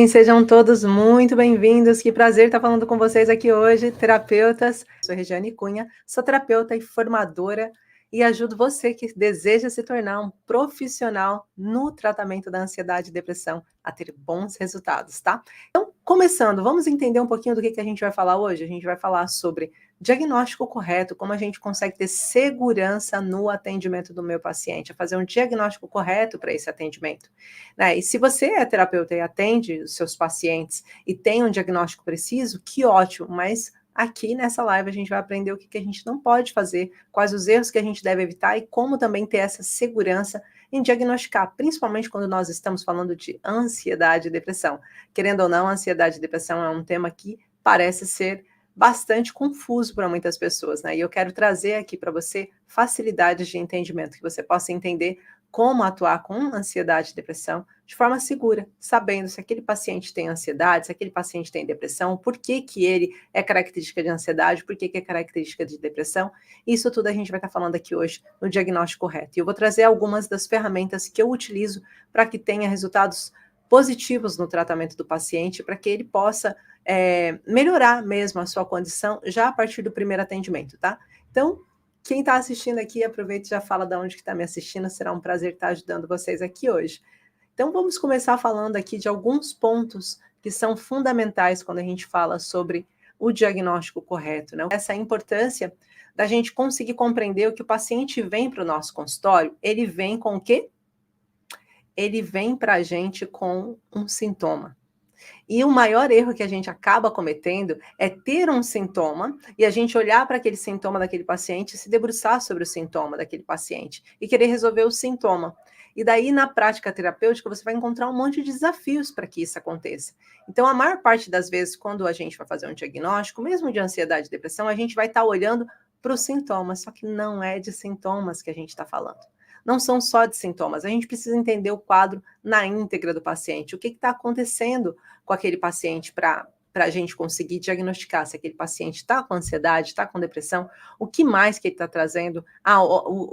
Sejam todos muito bem-vindos. Que prazer estar falando com vocês aqui hoje, terapeutas. Eu sou Regiane Cunha, sou terapeuta e formadora e ajudo você que deseja se tornar um profissional no tratamento da ansiedade e depressão a ter bons resultados, tá? Então, começando, vamos entender um pouquinho do que a gente vai falar hoje? A gente vai falar sobre diagnóstico correto, como a gente consegue ter segurança no atendimento do meu paciente, fazer um diagnóstico correto para esse atendimento. Né? E se você é terapeuta e atende os seus pacientes e tem um diagnóstico preciso, que ótimo, mas aqui nessa live a gente vai aprender o que a gente não pode fazer, quais os erros que a gente deve evitar e como também ter essa segurança em diagnosticar, principalmente quando nós estamos falando de ansiedade e depressão. Querendo ou não, ansiedade e depressão é um tema que parece ser bastante confuso para muitas pessoas, né? E eu quero trazer aqui para você facilidades de entendimento, que você possa entender como atuar com ansiedade e depressão de forma segura, sabendo se aquele paciente tem ansiedade, se aquele paciente tem depressão, por que ele é característica de ansiedade, por que é característica de depressão. Isso tudo a gente vai estar falando aqui hoje no diagnóstico correto. E eu vou trazer algumas das ferramentas que eu utilizo para que tenha resultados positivos no tratamento do paciente, para que ele possa melhorar mesmo a sua condição já a partir do primeiro atendimento, tá? Então, quem está assistindo aqui, aproveita e já fala de onde que está me assistindo, será um prazer estar ajudando vocês aqui hoje. Então, vamos começar falando aqui de alguns pontos que são fundamentais quando a gente fala sobre o diagnóstico correto, né? Essa importância da gente conseguir compreender o que o paciente vem para o nosso consultório, ele vem com o quê? Ele vem para a gente com um sintoma. E o maior erro que a gente acaba cometendo é ter um sintoma e a gente olhar para aquele sintoma daquele paciente, se debruçar sobre o sintoma daquele paciente e querer resolver o sintoma. E daí, na prática terapêutica, você vai encontrar um monte de desafios para que isso aconteça. Então, a maior parte das vezes, quando a gente vai fazer um diagnóstico, mesmo de ansiedade e depressão, a gente vai estar olhando para os sintomas, só que não é de sintomas que a gente está falando. Não são só de sintomas, a gente precisa entender o quadro na íntegra do paciente, o que está acontecendo com aquele paciente para a gente conseguir diagnosticar se aquele paciente está com ansiedade, está com depressão, o que mais que ele está trazendo,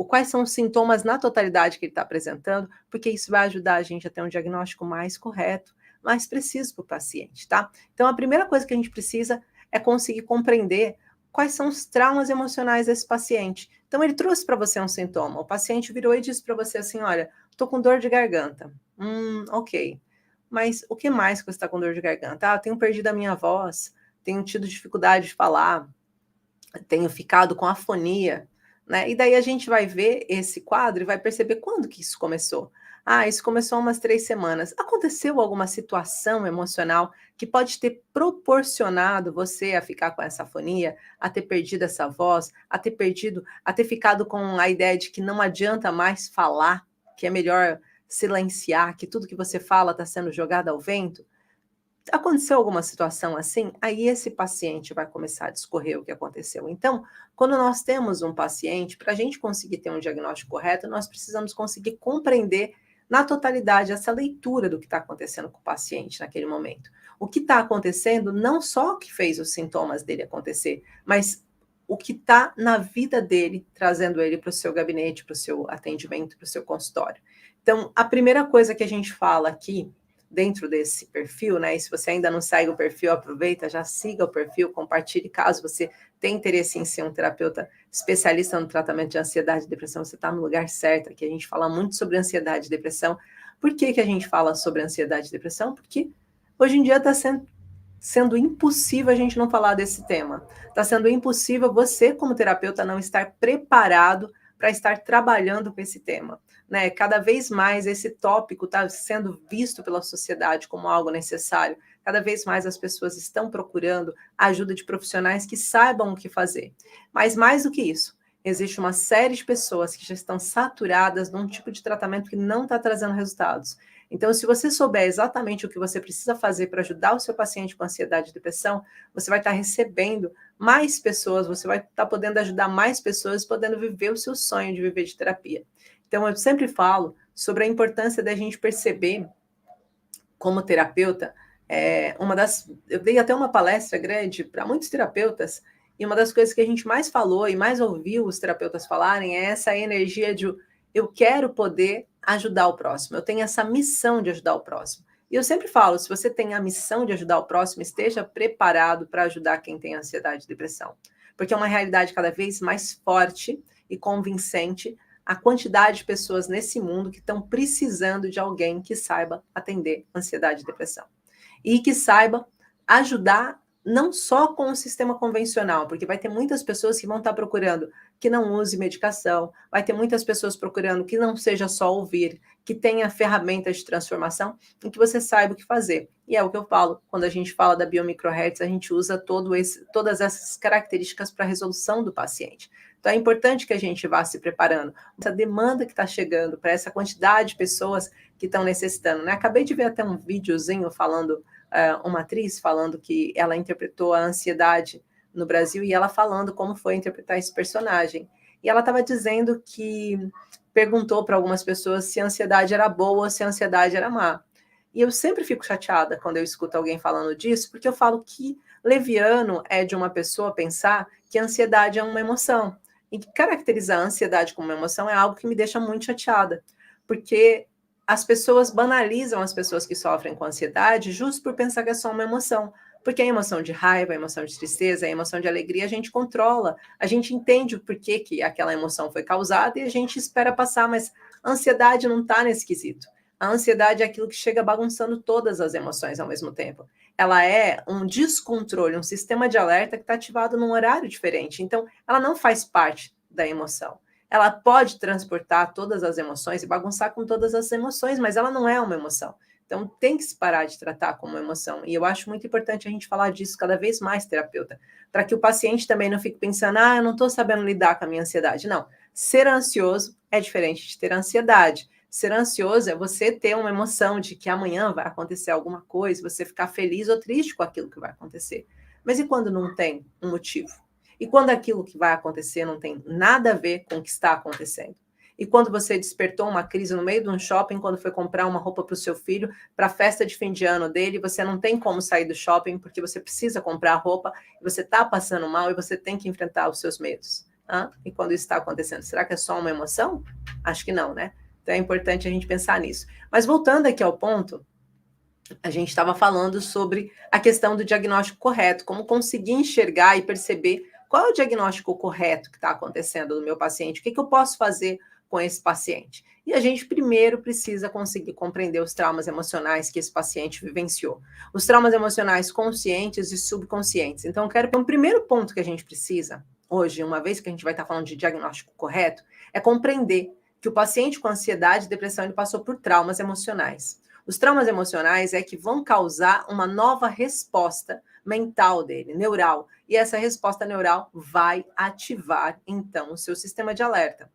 quais são os sintomas na totalidade que ele está apresentando, porque isso vai ajudar a gente a ter um diagnóstico mais correto, mais preciso para o paciente, tá? Então, a primeira coisa que a gente precisa é conseguir compreender quais são os traumas emocionais desse paciente. Então, ele trouxe para você um sintoma, o paciente virou e disse para você assim, olha, estou com dor de garganta. Ok. Mas o que mais que você está com dor de garganta? Tenho perdido a minha voz, tenho tido dificuldade de falar, tenho ficado com afonia, né? E daí a gente vai ver esse quadro e vai perceber quando que isso começou. Isso começou há umas 3 semanas. Aconteceu alguma situação emocional que pode ter proporcionado você a ficar com essa afonia, a ter perdido essa voz, a ter ficado com a ideia de que não adianta mais falar, que é melhor silenciar, que tudo que você fala está sendo jogado ao vento? Aconteceu alguma situação assim? Aí esse paciente vai começar a discorrer o que aconteceu. Então, quando nós temos um paciente, para a gente conseguir ter um diagnóstico correto, nós precisamos conseguir compreender na totalidade essa leitura do que está acontecendo com o paciente naquele momento. O que está acontecendo, não só o que fez os sintomas dele acontecer, mas o que está na vida dele, trazendo ele para o seu gabinete, para o seu atendimento, para o seu consultório. Então, a primeira coisa que a gente fala aqui, dentro desse perfil, né? E se você ainda não segue o perfil, aproveita, já siga o perfil, compartilhe. Caso você tenha interesse em ser um terapeuta especialista no tratamento de ansiedade e depressão, você está no lugar certo. Aqui a gente fala muito sobre ansiedade e depressão. Por que a gente fala sobre ansiedade e depressão? Porque hoje em dia está sendo impossível a gente não falar desse tema. Está sendo impossível você, como terapeuta, não estar preparado para estar trabalhando com esse tema. Né? Cada vez mais esse tópico está sendo visto pela sociedade como algo necessário. Cada vez mais as pessoas estão procurando a ajuda de profissionais que saibam o que fazer. Mas mais do que isso, existe uma série de pessoas que já estão saturadas num tipo de tratamento que não está trazendo resultados. Então, se você souber exatamente o que você precisa fazer para ajudar o seu paciente com ansiedade e depressão, você vai estar recebendo mais pessoas, você vai estar podendo ajudar mais pessoas, podendo viver o seu sonho de viver de terapia. Então, eu sempre falo sobre a importância da gente perceber, como terapeuta, eu dei até uma palestra grande para muitos terapeutas, e uma das coisas que a gente mais falou e mais ouviu os terapeutas falarem é essa energia de eu quero poder ajudar o próximo, eu tenho essa missão de ajudar o próximo. E eu sempre falo, se você tem a missão de ajudar o próximo, esteja preparado para ajudar quem tem ansiedade e depressão. Porque é uma realidade cada vez mais forte e convincente a quantidade de pessoas nesse mundo que estão precisando de alguém que saiba atender ansiedade e depressão. E que saiba ajudar não só com o sistema convencional, porque vai ter muitas pessoas que vão estar procurando que não use medicação, vai ter muitas pessoas procurando que não seja só ouvir, que tenha ferramentas de transformação e que você saiba o que fazer. E é o que eu falo, quando a gente fala da biomicrohertz, a gente usa todas essas características para a resolução do paciente. Então é importante que a gente vá se preparando. Essa demanda que está chegando para essa quantidade de pessoas que estão necessitando, né? Acabei de ver até um videozinho falando, uma atriz falando que ela interpretou a ansiedade no Brasil e ela falando como foi interpretar esse personagem. E ela estava dizendo que perguntou para algumas pessoas se a ansiedade era boa ou se a ansiedade era má. E eu sempre fico chateada quando eu escuto alguém falando disso, porque eu falo que leviano é de uma pessoa pensar que a ansiedade é uma emoção. E que caracterizar a ansiedade como uma emoção é algo que me deixa muito chateada, porque as pessoas banalizam as pessoas que sofrem com ansiedade justo por pensar que é só uma emoção. Porque a emoção de raiva, a emoção de tristeza, a emoção de alegria, a gente controla, a gente entende o porquê que aquela emoção foi causada e a gente espera passar, mas a ansiedade não está nesse quesito. A ansiedade é aquilo que chega bagunçando todas as emoções ao mesmo tempo. Ela é um descontrole, um sistema de alerta que está ativado num horário diferente. Então, ela não faz parte da emoção. Ela pode transportar todas as emoções e bagunçar com todas as emoções, mas ela não é uma emoção. Então, tem que se parar de tratar como emoção. E eu acho muito importante a gente falar disso cada vez mais, terapeuta, para que o paciente também não fique pensando, eu não estou sabendo lidar com a minha ansiedade. Não. Ser ansioso é diferente de ter ansiedade. Ser ansioso é você ter uma emoção de que amanhã vai acontecer alguma coisa, você ficar feliz ou triste com aquilo que vai acontecer. Mas e quando não tem um motivo? E quando aquilo que vai acontecer não tem nada a ver com o que está acontecendo? E quando você despertou uma crise no meio de um shopping, quando foi comprar uma roupa para o seu filho, para a festa de fim de ano dele, você não tem como sair do shopping porque você precisa comprar a roupa, você está passando mal e você tem que enfrentar os seus medos. E quando isso está acontecendo, será que é só uma emoção? Acho que não, né? Então é importante a gente pensar nisso. Mas voltando aqui ao ponto, a gente estava falando sobre a questão do diagnóstico correto, como conseguir enxergar e perceber qual é o diagnóstico correto que está acontecendo no meu paciente, o que eu posso fazer com esse paciente. E a gente primeiro precisa conseguir compreender os traumas emocionais que esse paciente vivenciou. Os traumas emocionais conscientes e subconscientes. Então, eu quero que um primeiro ponto que a gente precisa, hoje, uma vez que a gente vai estar falando de diagnóstico correto, é compreender que o paciente com ansiedade e depressão ele passou por traumas emocionais. Os traumas emocionais é que vão causar uma nova resposta mental dele, neural. E essa resposta neural vai ativar, então, o seu sistema de alerta.